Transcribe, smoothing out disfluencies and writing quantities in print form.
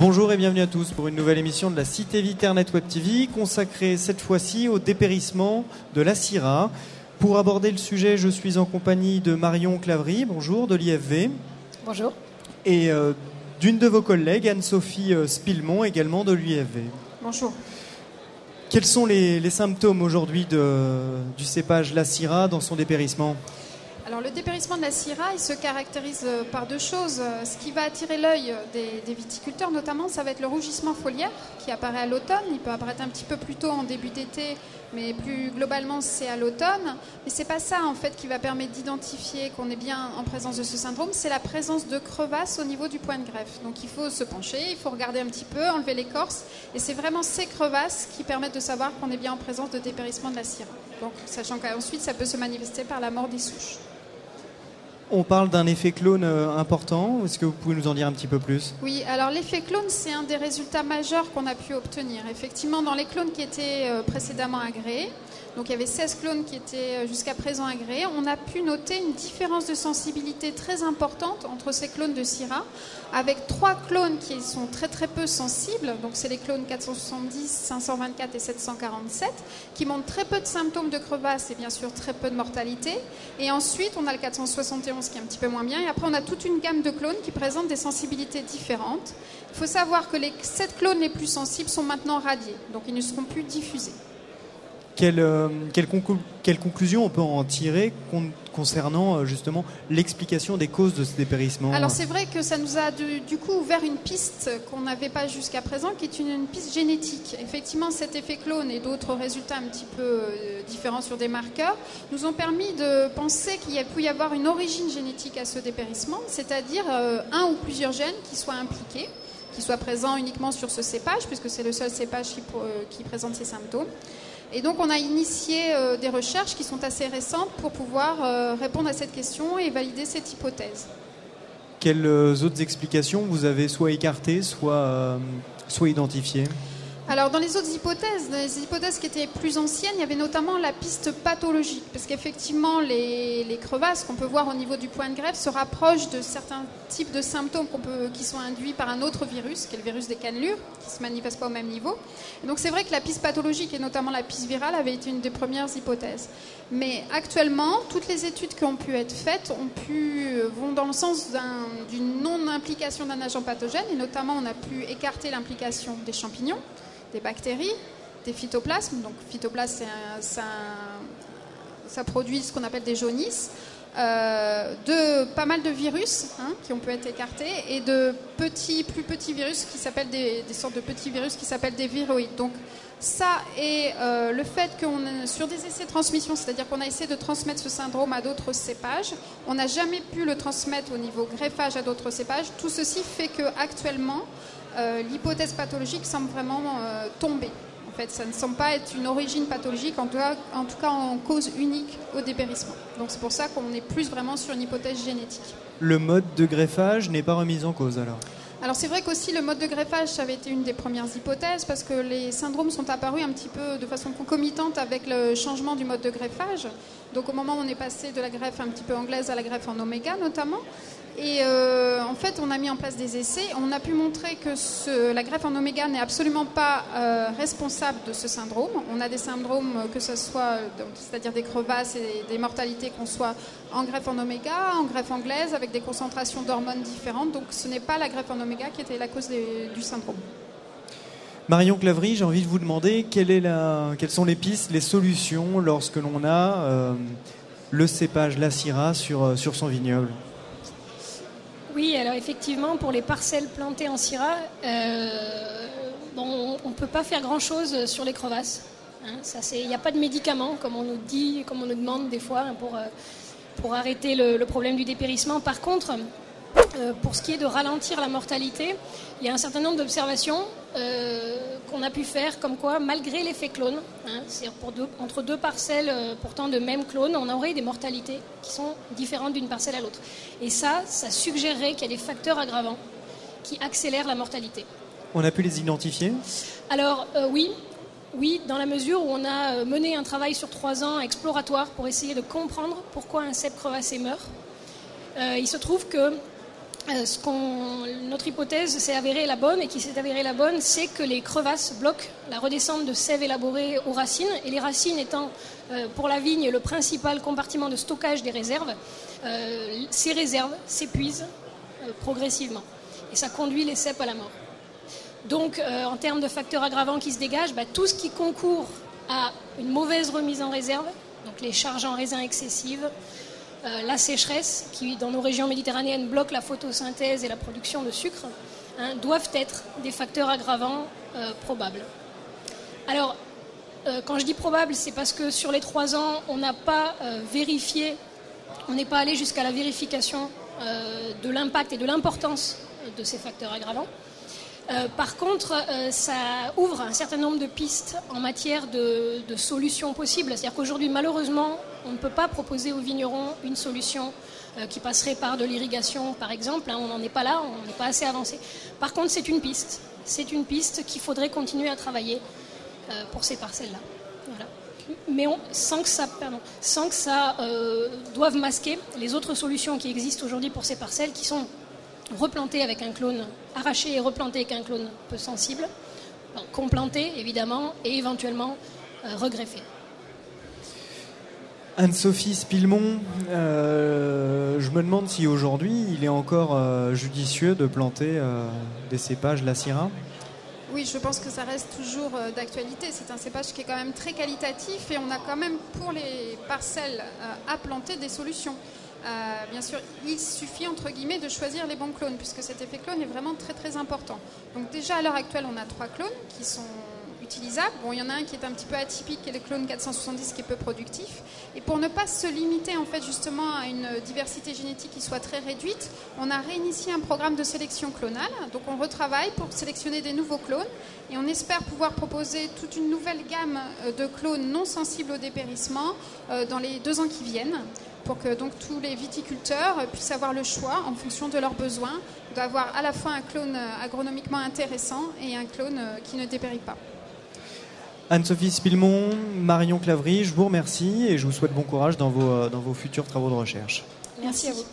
Bonjour et bienvenue à tous pour une nouvelle émission de la Cité Viternet Web TV consacrée cette fois-ci au dépérissement de la Syrah. Pour aborder le sujet, je suis en compagnie de Marion Clavry, bonjour, de l'IFV. Bonjour. Et d'une de vos collègues, Anne-Sophie Spillemont, également de l'IFV. Bonjour. Quels sont les symptômes aujourd'hui du cépage la Syrah dans son dépérissement ? Alors le dépérissement de la Syrah, il se caractérise par deux choses. Ce qui va attirer l'œil des viticulteurs notamment, ça va être le rougissement foliaire qui apparaît à l'automne. Il peut apparaître un petit peu plus tôt en début d'été, mais plus globalement c'est à l'automne. Mais c'est pas ça en fait qui va permettre d'identifier qu'on est bien en présence de ce syndrome, c'est la présence de crevasses au niveau du point de greffe. Donc il faut se pencher, il faut regarder un petit peu, enlever l'écorce, et c'est vraiment ces crevasses qui permettent de savoir qu'on est bien en présence de dépérissement de la Syrah. Donc sachant qu'ensuite ça peut se manifester par la mort des souches. On parle d'un effet clone important. Est-ce que vous pouvez nous en dire un petit peu plus ? Oui, alors l'effet clone, c'est un des résultats majeurs qu'on a pu obtenir. Effectivement, dans les clones qui étaient précédemment agréés, donc il y avait 16 clones qui étaient jusqu'à présent agréés, on a pu noter une différence de sensibilité très importante entre ces clones de Syrah, avec 3 clones qui sont très très peu sensibles, donc c'est les clones 470, 524 et 747, qui montrent très peu de symptômes de crevasse et bien sûr très peu de mortalité. Et ensuite, on a le 471 qui est un petit peu moins bien, et après on a toute une gamme de clones qui présentent des sensibilités différentes. Il faut savoir que les 7 clones les plus sensibles sont maintenant radiés, donc ils ne seront plus diffusés. Quelle conclusion on peut en tirer concernant justement l'explication des causes de ce dépérissement ? Alors c'est vrai que ça nous a du coup ouvert une piste qu'on n'avait pas jusqu'à présent, qui est une piste génétique. Effectivement, cet effet clone et d'autres résultats un petit peu différents sur des marqueurs nous ont permis de penser qu'il pouvait y avoir une origine génétique à ce dépérissement, c'est-à-dire un ou plusieurs gènes qui soient impliqués, qui soient présents uniquement sur ce cépage, puisque c'est le seul cépage qui présente ces symptômes. Et donc on a initié des recherches qui sont assez récentes pour pouvoir répondre à cette question et valider cette hypothèse. Quelles autres explications vous avez soit écartées, soit identifiées ? Alors dans les autres hypothèses, les hypothèses qui étaient plus anciennes, il y avait notamment la piste pathologique, parce qu'effectivement les crevasses qu'on peut voir au niveau du point de greffe se rapprochent de certains types de symptômes qui sont induits par un autre virus, qui est le virus des cannelures, qui ne se manifeste pas au même niveau. Et donc c'est vrai que la piste pathologique et notamment la piste virale avait été une des premières hypothèses. Mais actuellement, toutes les études qui ont pu être faites vont dans le sens d'une non-implication d'un agent pathogène, et notamment on a pu écarter l'implication des champignons, des bactéries, des phytoplasmes. Donc phytoplasme, ça produit ce qu'on appelle des jaunisses, de pas mal de virus qui ont pu être écartés, et de plus petits virus qui s'appellent des sortes de petits virus qui s'appellent des viroïdes. Donc ça et le fait qu'on est sur des essais de transmission, c'est-à-dire qu'on a essayé de transmettre ce syndrome à d'autres cépages, on n'a jamais pu le transmettre au niveau greffage à d'autres cépages. Tout ceci fait qu'actuellement, l'hypothèse pathologique semble vraiment tomber. En fait, ça ne semble pas être une origine pathologique, en tout cas en cause unique au dépérissement. Donc c'est pour ça qu'on est plus vraiment sur une hypothèse génétique. Le mode de greffage n'est pas remis en cause alors ? Alors c'est vrai qu'aussi le mode de greffage, ça avait été une des premières hypothèses, parce que les syndromes sont apparus un petit peu de façon concomitante avec le changement du mode de greffage. Donc au moment où on est passé de la greffe un petit peu anglaise à la greffe en oméga notamment. Et en fait, on a mis en place des essais. On a pu montrer que la greffe en oméga n'est absolument pas responsable de ce syndrome. On a des syndromes, que ce soit, c'est-à-dire des crevasses et des mortalités, qu'on soit en greffe en oméga, en greffe anglaise, avec des concentrations d'hormones différentes. Donc ce n'est pas la greffe en oméga qui était la cause du syndrome. Marion Clavry, j'ai envie de vous demander quelles sont les pistes, les solutions lorsque l'on a le cépage la Syrah sur son vignoble. Oui, alors effectivement, pour les parcelles plantées en Syrah, on ne peut pas faire grand-chose sur les crevasses. Il n'y a pas de médicaments, comme on nous dit, comme on nous demande des fois, pour arrêter le problème du dépérissement. Par contre, pour ce qui est de ralentir la mortalité, il y a un certain nombre d'observations qu'on a pu faire, comme quoi, malgré l'effet clone, c'est-à-dire entre deux parcelles pourtant de même clone, on aurait des mortalités qui sont différentes d'une parcelle à l'autre. Et ça suggérerait qu'il y a des facteurs aggravants qui accélèrent la mortalité. On a pu les identifier ? Alors oui, dans la mesure où on a mené un travail sur 3 ans exploratoire pour essayer de comprendre pourquoi un cep crevassé meurt. Il se trouve que Notre hypothèse s'est avérée la bonne, et qui s'est avérée la bonne, c'est que les crevasses bloquent la redescente de sève élaborée aux racines, et les racines étant pour la vigne le principal compartiment de stockage des réserves, ces réserves s'épuisent progressivement, et ça conduit les cèpes à la mort. Donc en termes de facteurs aggravants qui se dégagent, tout ce qui concourt à une mauvaise remise en réserve, donc les charges en raisin excessives, la sécheresse qui dans nos régions méditerranéennes bloque la photosynthèse et la production de sucre, doivent être des facteurs aggravants probables. Alors quand je dis probable, c'est parce que sur les 3 ans on n'a pas vérifié, on n'est pas allé jusqu'à la vérification de l'impact et de l'importance de ces facteurs aggravants. Par contre, ça ouvre un certain nombre de pistes en matière de solutions possibles. C'est-à-dire qu'aujourd'hui, malheureusement, on ne peut pas proposer aux vignerons une solution qui passerait par de l'irrigation, par exemple. On n'en est pas là, on n'est pas assez avancé. Par contre, c'est une piste. C'est une piste qu'il faudrait continuer à travailler pour ces parcelles-là. Voilà. Mais sans que ça doive masquer les autres solutions qui existent aujourd'hui pour ces parcelles, qui sont replanter avec un clone, arraché et replanter avec un clone peu sensible, complanter évidemment, et éventuellement regreffer. Anne-Sophie Spillemont, je me demande si aujourd'hui il est encore judicieux de planter des cépages la Syrah. Oui, je pense que ça reste toujours d'actualité. C'est un cépage qui est quand même très qualitatif, et on a quand même pour les parcelles à planter des solutions. Bien sûr, il suffit entre guillemets de choisir les bons clones, puisque cet effet clone est vraiment très très important. Donc déjà à l'heure actuelle on a 3 clones qui sont utilisables. Bon, il y en a un qui est un petit peu atypique, qui est le clone 470, qui est peu productif. Et pour ne pas se limiter en fait justement à une diversité génétique qui soit très réduite, on a réinitié un programme de sélection clonale. Donc on retravaille pour sélectionner des nouveaux clones, et on espère pouvoir proposer toute une nouvelle gamme de clones non sensibles au dépérissement dans les 2 ans qui viennent, pour que donc tous les viticulteurs puissent avoir le choix en fonction de leurs besoins, d'avoir à la fois un clone agronomiquement intéressant et un clone qui ne dépérit pas. Anne-Sophie Spillemont, Marion Clavry, je vous remercie et je vous souhaite bon courage dans vos futurs travaux de recherche. Merci à vous.